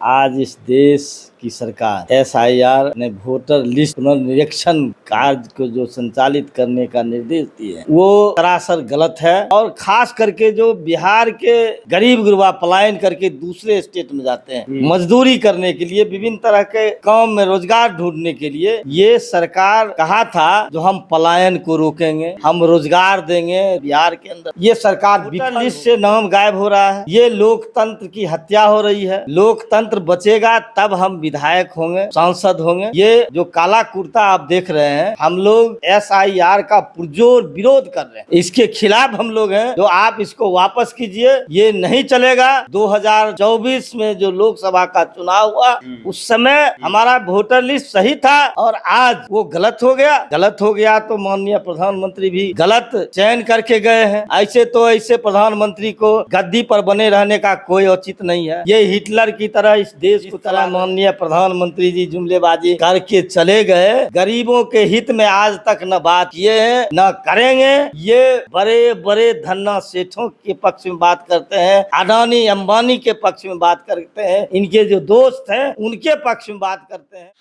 आज इस देश की सरकार एसआईआर ने वोटर लिस्ट पुनर्निरीक्षण कार्य को जो संचालित करने का निर्देश दिए वो सरासर गलत है। और खास करके जो बिहार के गरीब गुरबा पलायन करके दूसरे स्टेट में जाते हैं मजदूरी करने के लिए, विभिन्न तरह के काम में रोजगार ढूंढने के लिए, ये सरकार कहा था जो हम पलायन को रोकेंगे, हम रोजगार देंगे बिहार के अंदर। ये सरकार वोटर लिस्ट से नाम गायब हो रहा है। ये लोकतंत्र की हत्या हो रही है। लोकतंत्र बचेगा तब हम विधायक होंगे, सांसद होंगे। ये जो काला कुर्ता आप देख रहे हैं, हम लोग एसआईआर का पुरजोर विरोध कर रहे हैं। इसके खिलाफ हम लोग हैं। जो आप इसको वापस कीजिए, ये नहीं चलेगा। 2024 में जो लोकसभा का चुनाव हुआ उस समय हमारा वोटर लिस्ट सही था और आज वो गलत हो गया। गलत हो गया तो माननीय प्रधानमंत्री भी गलत चयन करके गए हैं। ऐसे प्रधानमंत्री को गद्दी पर बने रहने का कोई औचित्य नहीं है। ये हिटलर की तरह इस देश को चला। माननीय प्रधानमंत्री जी जुमलेबाजी करके चले गए। गरीबों के हित में आज तक न बात किए हैं न करेंगे। ये बड़े बड़े धन्ना सेठों के पक्ष में बात करते हैं, अडानी अंबानी के पक्ष में बात करते हैं, इनके जो दोस्त हैं उनके पक्ष में बात करते हैं।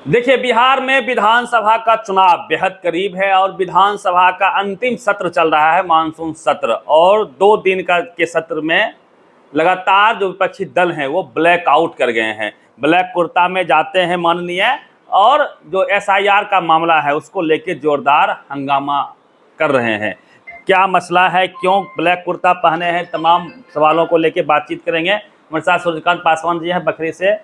देखिए, बिहार में विधानसभा का चुनाव बेहद करीब है और विधानसभा का अंतिम सत्र चल रहा है, मानसून सत्र। और 2 दिन के सत्र में लगातार जो विपक्षी दल हैं वो ब्लैक आउट कर गए हैं। ब्लैक कुर्ता में जाते हैं माननीय, और जो एसआईआर का मामला है उसको लेके जोरदार हंगामा कर रहे हैं। क्या मसला है, क्यों ब्लैक कुर्ता पहने हैं, तमाम सवालों को लेके बातचीत करेंगे। हमारे साथ सूर्यकांत पासवान जी हैं, बखरी से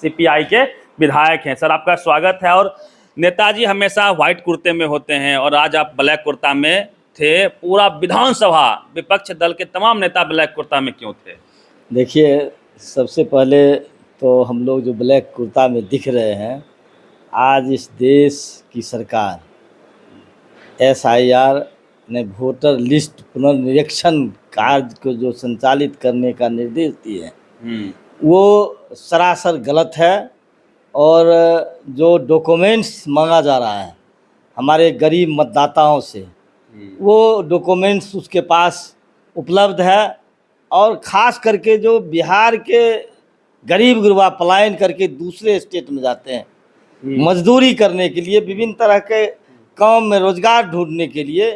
सीपीआई के विधायक हैं। सर, आपका स्वागत है। और नेताजी हमेशा व्हाइट कुर्ते में होते हैं और आज आप ब्लैक कुर्ता में थे। पूरा विधानसभा विपक्ष दल के तमाम नेता ब्लैक कुर्ता में क्यों थे? देखिए, सबसे पहले तो हम लोग जो ब्लैक कुर्ता में दिख रहे हैं, आज इस देश की सरकार एसआईआर ने वोटर लिस्ट पुनर्निरीक्षण कार्य को जो संचालित करने का निर्देश दिए हैं वो सरासर गलत है। और जो डॉक्यूमेंट्स मांगा जा रहा है हमारे गरीब मतदाताओं से, वो डॉक्यूमेंट्स उसके पास उपलब्ध है। और ख़ास करके जो बिहार के गरीब गुरबा पलायन करके दूसरे स्टेट में जाते हैं मजदूरी करने के लिए, विभिन्न तरह के काम में रोजगार ढूंढने के लिए,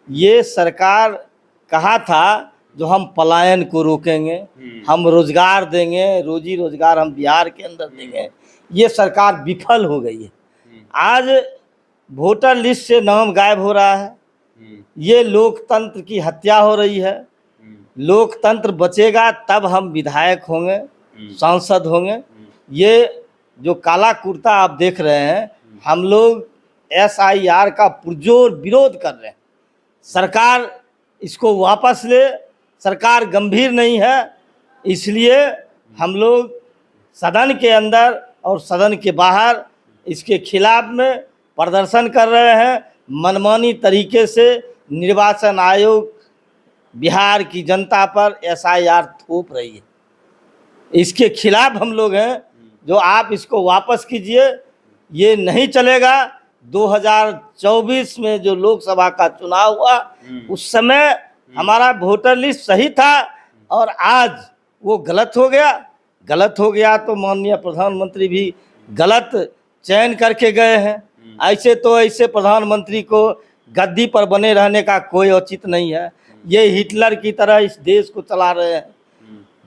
ये सरकार कहा था जो हम पलायन को रोकेंगे, हम रोजगार देंगे, रोजी रोजगार हम बिहार के अंदर देंगे। ये सरकार विफल हो गई है। आज वोटर लिस्ट से नाम गायब हो रहा है। ये लोकतंत्र की हत्या हो रही है। लोकतंत्र बचेगा तब हम विधायक होंगे, सांसद होंगे। ये जो काला कुर्ता आप देख रहे हैं, हम लोग एसआईआर का पुरजोर विरोध कर रहे हैं। सरकार इसको वापस ले। सरकार गंभीर नहीं है, इसलिए हम लोग सदन के अंदर और सदन के बाहर इसके खिलाफ में प्रदर्शन कर रहे हैं। मनमानी तरीके से निर्वाचन आयोग बिहार की जनता पर एसआईआर थोप रही है। इसके खिलाफ हम लोग हैं। जो आप इसको वापस कीजिए, ये नहीं चलेगा। 2024 में जो लोकसभा का चुनाव हुआ उस समय हमारा वोटर लिस्ट सही था और आज वो गलत हो गया। गलत हो गया तो माननीय प्रधानमंत्री भी गलत चयन करके गए हैं। ऐसे प्रधानमंत्री को गद्दी पर बने रहने का कोई औचित्य नहीं है। ये हिटलर की तरह इस देश को चला रहे हैं।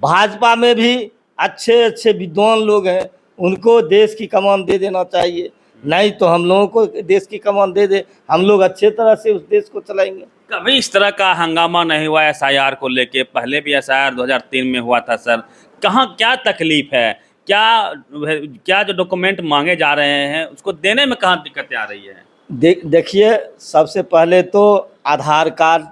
भाजपा में भी अच्छे विद्वान लोग हैं, उनको देश की कमान दे देना चाहिए। नहीं तो हम लोगों को देश की कमान दे दे, हम लोग अच्छे तरह से उस देश को चलाएंगे। कभी इस तरह का हंगामा नहीं हुआ एसआईआर को लेके? पहले भी एसआईआर 2003 में हुआ था। सर, कहाँ क्या तकलीफ है? क्या जो डॉक्यूमेंट मांगे जा रहे हैं उसको देने में कहाँ दिक्कतें आ रही है? देखिए, सबसे पहले तो आधार कार्ड,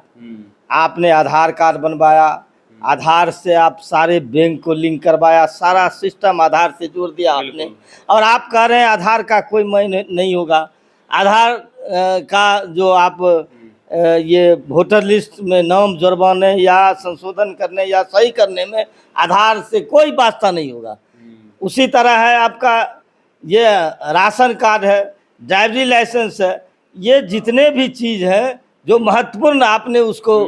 आपने आधार कार्ड बनवाया, आधार से आप सारे बैंक को लिंक करवाया, सारा सिस्टम आधार से जोड़ दिया आपने, और आप कह रहे हैं आधार का कोई मायने नहीं होगा। आधार का जो आप ये वोटर लिस्ट में नाम जुड़वाने या संशोधन करने या सही करने में आधार से कोई वास्ता नहीं होगा। उसी तरह है आपका ये राशन कार्ड है, ड्राइवरी लाइसेंस है, ये जितने भी चीज़ हैं जो महत्वपूर्ण आपने उसको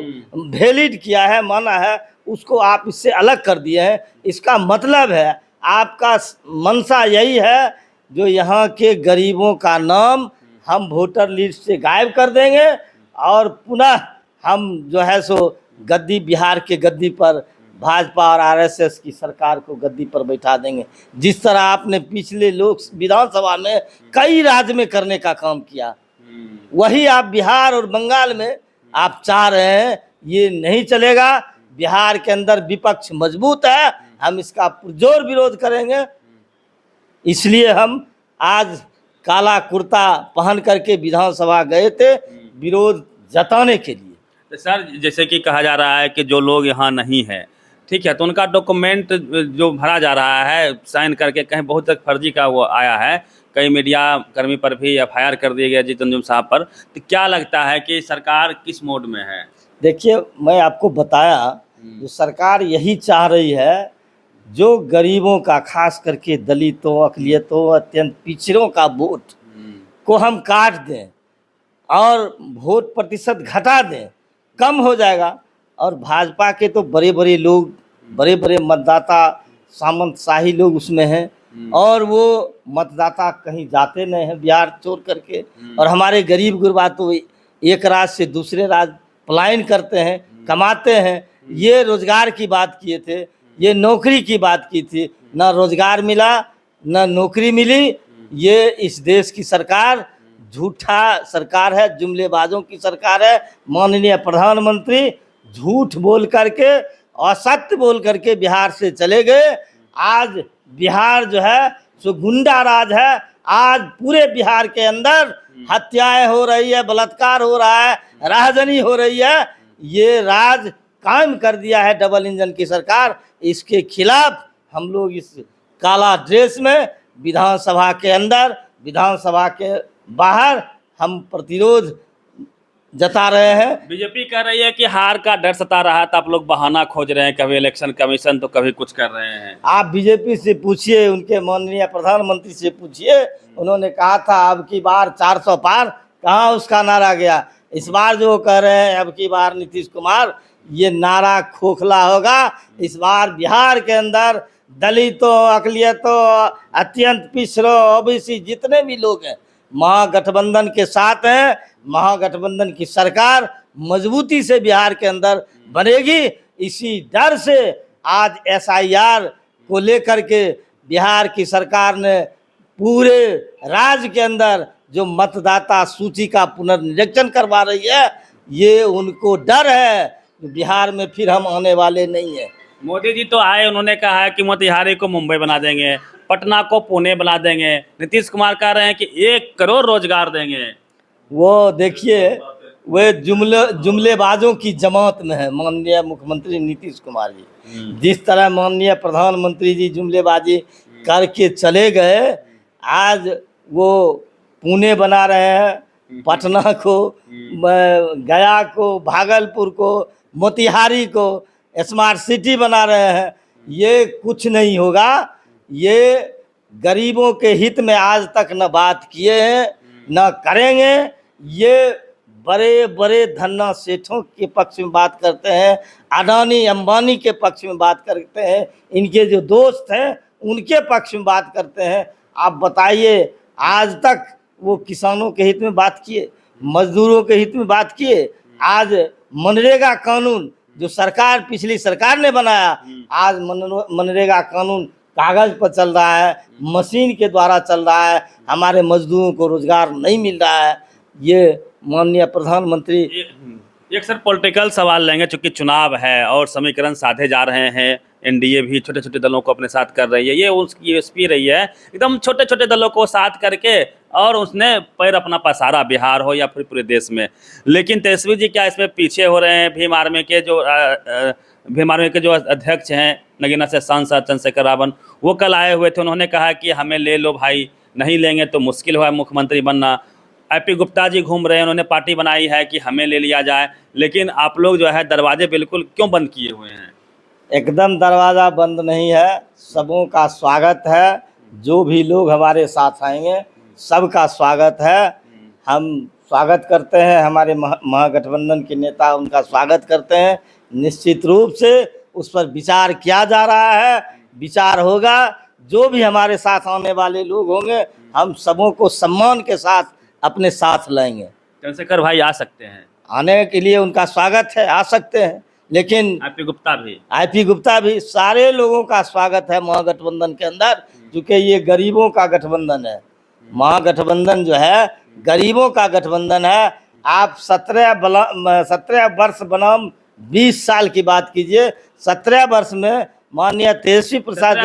वैलिड किया है, माना है, उसको आप इससे अलग कर दिए हैं। इसका मतलब है आपका मंशा यही है, जो यहाँ के गरीबों का नाम हम वोटर लिस्ट से गायब कर देंगे और पुनः हम जो है सो गद्दी, बिहार के गद्दी पर भाजपा और आरएसएस की सरकार को गद्दी पर बैठा देंगे। जिस तरह आपने पिछले लोक विधानसभा में कई राज्य में करने का काम किया, वही आप बिहार और बंगाल में आप चाह रहे हैं। ये नहीं चलेगा। बिहार के अंदर विपक्ष मजबूत है, हम इसका पुरजोर विरोध करेंगे। इसलिए हम आज काला कुर्ता पहन करके विधानसभा गए थे विरोध जताने के लिए। तो सर, जैसे कि कहा जा रहा है कि जो लोग यहाँ नहीं है, ठीक है, तो उनका डॉक्यूमेंट जो भरा जा रहा है साइन करके, कहीं बहुत तक फर्जी का वो आया है, कई मीडिया कर्मी पर भी एफआईआर कर दिया गया जीत रंजन साहब पर। तो क्या लगता है कि सरकार किस मोड में है? देखिए, मैं आपको बताया, जो सरकार यही चाह रही है, जो गरीबों का, खास करके दलितों, अकलियतों, अत्यंत पिछड़ों का वोट को हम काट दें और वोट प्रतिशत घटा दें, कम हो जाएगा। और भाजपा के तो बड़े बड़े लोग, बड़े बड़े मतदाता, सामंतशाही लोग उसमें हैं, और वो मतदाता कहीं जाते नहीं हैं बिहार छोड़ करके। और हमारे गरीब गुरबा तो एक राज्य से दूसरे राज्य पलायन करते हैं, कमाते हैं। ये रोजगार की बात किए थे, ये नौकरी की बात की थी, ना रोजगार मिला, ना नौकरी मिली। ये इस देश की सरकार झूठा सरकार है, जुमलेबाजों की सरकार है। माननीय प्रधानमंत्री झूठ बोल करके, असत्य बोल करके बिहार से चले गए। आज बिहार जो है सो गुंडा राज है। आज पूरे बिहार के अंदर हत्याएं हो रही है, बलात्कार हो रहा है, राहजनी हो रही है। ये राज कायम कर दिया है डबल इंजन की सरकार। इसके खिलाफ हम लोग इस काला ड्रेस में विधानसभा के अंदर, विधानसभा के बाहर हम प्रतिरोध जता रहे हैं। बीजेपी कह रही है कि हार का डर सता रहा है, तो आप लोग बहाना खोज रहे हैं, कभी इलेक्शन कमीशन तो कभी कुछ कर रहे हैं। आप बीजेपी से पूछिए, उनके माननीय प्रधानमंत्री से पूछिए, उन्होंने कहा था अब की बार 400 पार, कहाँ उसका नारा गया। इस बार जो कह रहे हैं अब की बार नीतीश कुमार, ये नारा खोखला होगा। इस बार बिहार के अंदर दलितों, अकलियतों, अत्यंत पिछड़ों, ओबीसी जितने भी लोग हैं महागठबंधन के साथ हैं। महागठबंधन की सरकार मजबूती से बिहार के अंदर बनेगी। इसी डर से आज एसआईआर को लेकर के बिहार की सरकार ने पूरे राज्य के अंदर जो मतदाता सूची का पुनर्निरीक्षण करवा रही है, ये उनको डर है बिहार में फिर हम आने वाले नहीं है। मोदी जी तो आए, उन्होंने कहा है कि मोतिहारी को मुंबई बना देंगे, पटना को पुणे बना देंगे। नीतीश कुमार कह रहे हैं कि 1 करोड़ रोजगार देंगे। वो देखिए, वे जुमलेबाजों की जमात में है माननीय मुख्यमंत्री नीतीश कुमार जी। जिस तरह माननीय प्रधानमंत्री जी जुमलेबाजी करके चले गए, आज वो पुणे बना रहे हैं, पटना को, गया को, भागलपुर को, मोतिहारी को स्मार्ट सिटी बना रहे हैं। ये कुछ नहीं होगा। ये गरीबों के हित में आज तक न बात किए हैं, न करेंगे। ये बड़े बड़े धन्ना सेठों के पक्ष में बात करते हैं, अडानी अंबानी के पक्ष में बात करते हैं, इनके जो दोस्त हैं उनके पक्ष में बात करते हैं। आप बताइए, आज तक वो किसानों के हित में बात किए, मजदूरों के हित में बात किए? आज मनरेगा कानून जो सरकार, पिछली सरकार ने बनाया, आज मनरेगा कानून कागज पर चल रहा है, मशीन के द्वारा चल रहा है, हमारे मजदूरों को रोजगार नहीं मिल रहा है। ये माननीय प्रधानमंत्री एक सर पॉलिटिकल सवाल लेंगे, चूंकि चुनाव है और समीकरण साधे जा रहे हैं। एनडीए भी छोटे छोटे दलों को अपने साथ कर रही है, ये उसकी यूएसपी रही है, एकदम छोटे छोटे दलों को साथ करके, और उसने पैर अपना पसारा, बिहार हो या फिर पूरे देश में। लेकिन तेजस्वी जी क्या इसमें पीछे हो रहे हैं? भीम आर्मी के जो अध्यक्ष हैं नगीना से सांसद चंद्रशेखर रावण, वो कल आए हुए थे, उन्होंने कहा कि हमें ले लो भाई, नहीं लेंगे तो मुश्किल हुआ मुख्यमंत्री बनना। IP गुप्ता जी घूम रहे हैं, उन्होंने पार्टी बनाई है कि हमें ले लिया जाए। लेकिन आप लोग जो है दरवाजे बिल्कुल क्यों बंद किए हुए हैं? एकदम दरवाज़ा बंद नहीं है, सबों का स्वागत है। जो भी लोग हमारे साथ आएंगे सबका स्वागत है। हम स्वागत करते हैं, हमारे महागठबंधन के नेता उनका स्वागत करते हैं। निश्चित रूप से उस पर विचार किया जा रहा है, विचार होगा। जो भी हमारे साथ आने वाले लोग होंगे हम सबों को सम्मान के साथ अपने साथ लाएंगे। चंद्रशेखर भाई आ सकते हैं, आने के लिए उनका स्वागत है, आ सकते हैं, लेकिन आईपी गुप्ता भी, आईपी गुप्ता भी, सारे लोगों का स्वागत है महागठबंधन के अंदर, क्योंकि ये गरीबों का गठबंधन है। महागठबंधन जो है गरीबों का गठबंधन है। आप 17 वर्ष बनाम 20 साल की बात कीजिए। 17 वर्ष में माननीय तेजस्वी प्रसाद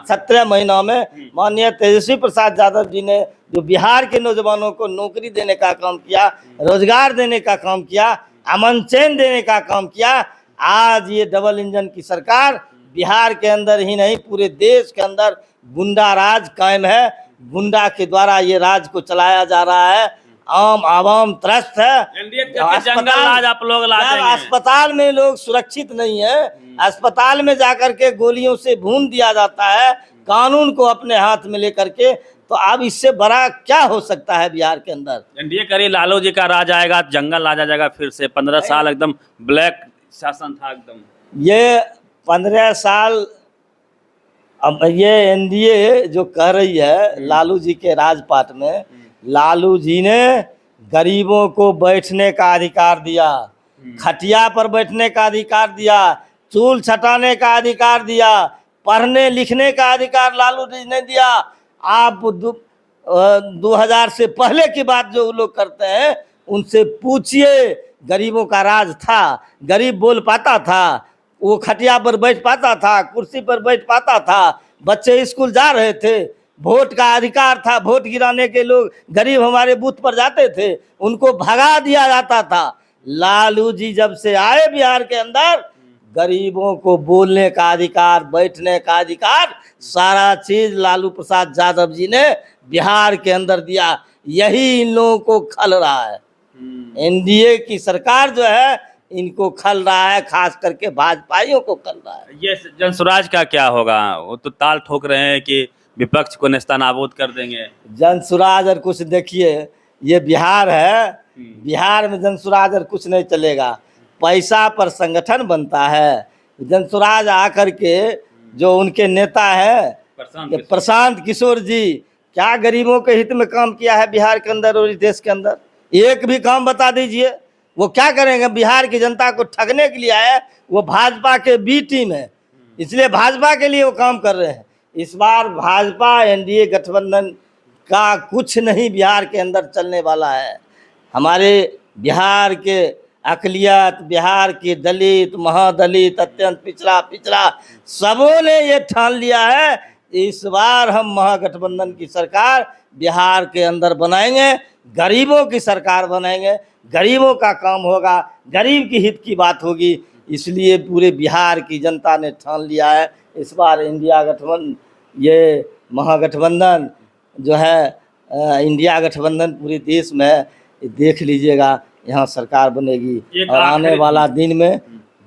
17 महीना में माननीय तेजस्वी प्रसाद यादव जी ने जो बिहार के नौजवानों को नौकरी देने का काम किया, रोजगार देने का काम किया, अमन चैन देने का काम किया। आज ये डबल इंजन की सरकार बिहार के अंदर ही नहीं पूरे देश के अंदर गुंडा राज कायम है। गुंडा के द्वारा ये राज को चलाया जा रहा है। आम आवाम त्रस्त है। जंगल राज आप लोग ला देंगे। अस्पताल में लोग सुरक्षित नहीं है, अस्पताल में जाकर के गोलियों से भून दिया जाता है कानून को अपने हाथ में लेकर के। तो अब इससे बड़ा क्या हो सकता है बिहार के अंदर? एनडीए करिए, लालू जी का राज आएगा, जंगल राज आ जाएगा फिर से। 15 साल एकदम ब्लैक शासन था एकदम। ये 15 साल अब ये एनडीए जो कह रही है लालू जी के राजपाट में, लालू जी ने गरीबों को बैठने का अधिकार दिया, खटिया पर बैठने का अधिकार दिया, चूल छटाने का अधिकार दिया, पढ़ने लिखने का अधिकार लालू जी ने दिया। आप 2000 से पहले की बात जो लोग करते हैं उनसे पूछिए, गरीबों का राज था, गरीब बोल पाता था, वो खटिया पर बैठ पाता था, कुर्सी पर बैठ पाता था, बच्चे स्कूल जा रहे थे, वोट का अधिकार था, वोट गिराने के लोग गरीब हमारे बूथ पर जाते थे, उनको भगा दिया जाता था। लालू जी जब से आए बिहार के अंदर, गरीबों को बोलने का अधिकार, बैठने का अधिकार, सारा चीज लालू प्रसाद यादव जी ने बिहार के अंदर दिया। यही इन लोगों को खल रहा है। एनडीए की सरकार जो है इनको खल रहा है, खास करके भाजपाइयों को खल रहा है। ये जनसुराज का क्या होगा? वो तो ताल ठोक रहे हैं कि विपक्ष को नेस्तनाबूद कर देंगे। जनसुराज और कुछ देखिए, ये बिहार है, बिहार में जनसुराज और कुछ नहीं चलेगा। पैसा पर संगठन बनता है। जनसुराज आकर के जो उनके नेता है प्रशांत किशोर जी, क्या गरीबों के हित में काम किया है बिहार के अंदर और इस देश के अंदर? एक भी काम बता दीजिए। वो क्या करेंगे? बिहार की जनता को ठगने के लिए आए। वो भाजपा के बी टीम है, इसलिए भाजपा के लिए वो काम कर रहे हैं। इस बार भाजपा एनडीए गठबंधन का कुछ नहीं बिहार के अंदर चलने वाला है। हमारे बिहार के अकलियत, बिहार के दलित, महादलित, अत्यंत पिछड़ा सबों ने ये ठान लिया है, इस बार हम महागठबंधन की सरकार बिहार के अंदर बनाएंगे, गरीबों की सरकार बनाएंगे, गरीबों का काम होगा, गरीब की हित की बात होगी। इसलिए पूरे बिहार की जनता ने ठान लिया है इस बार इंडिया गठबंधन, ये महागठबंधन जो है इंडिया गठबंधन पूरे देश में है। देख लीजिएगा, यहाँ सरकार बनेगी और आने वाला दिन में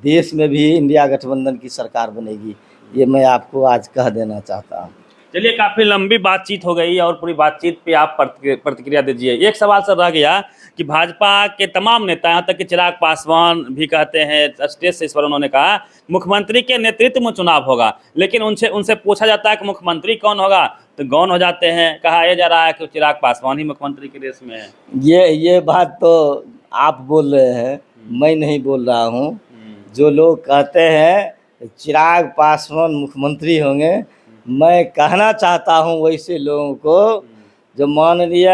देश में भी इंडिया गठबंधन की सरकार बनेगी। ये मैं आपको आज कह देना चाहता हूँ। चलिए, काफ़ी लंबी बातचीत हो गई और पूरी बातचीत पे आप प्रतिक्रिया दीजिए। एक सवाल सर रह गया कि भाजपा के तमाम नेता, यहाँ तक कि चिराग पासवान भी कहते हैं, स्टेज से इस पर उन्होंने कहा मुख्यमंत्री के नेतृत्व में चुनाव होगा, लेकिन उनसे पूछा जाता है कि मुख्यमंत्री कौन होगा तो गौन हो जाते हैं। कहा यह जा रहा है कि चिराग पासवान ही मुख्यमंत्री के रेस में है। ये बात तो आप बोल रहे हैं, मैं नहीं बोल रहा हूँ। जो लोग कहते हैं चिराग पासवान मुख्यमंत्री होंगे, मैं कहना चाहता हूं वैसे लोगों को जो माननीय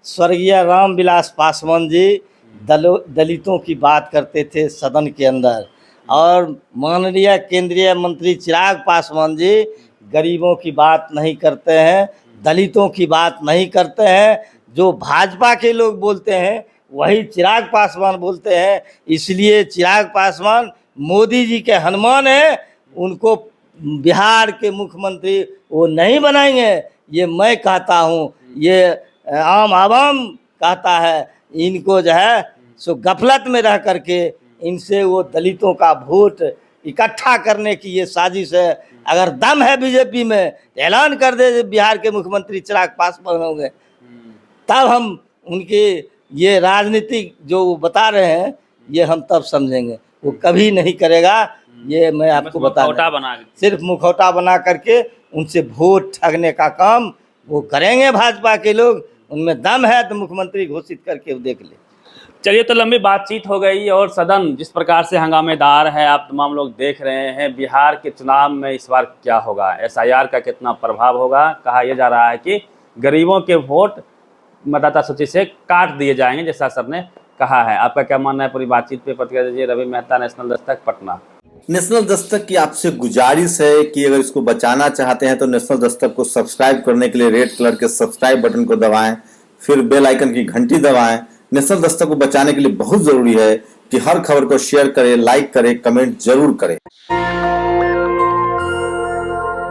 स्वर्गीय रामविलास पासवान जी दलितों की बात करते थे सदन के अंदर, और माननीय केंद्रीय मंत्री चिराग पासवान जी गरीबों की बात नहीं करते हैं, दलितों की बात नहीं करते हैं। जो भाजपा के लोग बोलते हैं वही चिराग पासवान बोलते हैं। इसलिए चिराग पासवान मोदी जी के हनुमान हैं, उनको बिहार के मुख्यमंत्री वो नहीं बनाएंगे, ये मैं कहता हूँ, ये आम आवाम कहता है। इनको जो है सो गफलत में रह करके इनसे वो दलितों का वोट इकट्ठा करने की ये साजिश है। अगर दम है बीजेपी में, ऐलान कर दे बिहार के मुख्यमंत्री चिराग पासवान होंगे, तब हम उनके ये राजनीतिक जो वो बता रहे हैं ये हम तब समझेंगे। वो कभी नहीं करेगा। ये मैं आपको बता मुखौटा बना के। सिर्फ मुखौटा बना करके उनसे वोट ठगने का काम वो करेंगे भाजपा के लोग। उनमें दम है तो मुख्यमंत्री घोषित करके वो देख ले। चलिए, तो लंबी बातचीत हो गई और सदन जिस प्रकार से हंगामेदार है, आप तमाम लोग देख रहे हैं। बिहार के चुनाव में इस बार क्या होगा, एसआईआर का कितना प्रभाव होगा। कहा यह जा रहा है कि गरीबों के वोट मतदाता सूची से काट दिए जाएंगे, जैसा सर ने कहा है। आपका क्या मानना है, पूरी बातचीत पे प्रतिक्रिया दीजिए। रवि मेहता, नेशनल दस्तक, पटना। नेशनल दस्तक की आपसे गुजारिश है कि अगर इसको बचाना चाहते हैं तो नेशनल दस्तक को सब्सक्राइब करने के लिए रेड कलर के सब्सक्राइब बटन को दबाएं, फिर बेल आइकन की घंटी दबाएं। नेशनल दस्तक को बचाने के लिए बहुत जरूरी है कि हर खबर को शेयर करें, लाइक करें, कमेंट जरूर करें।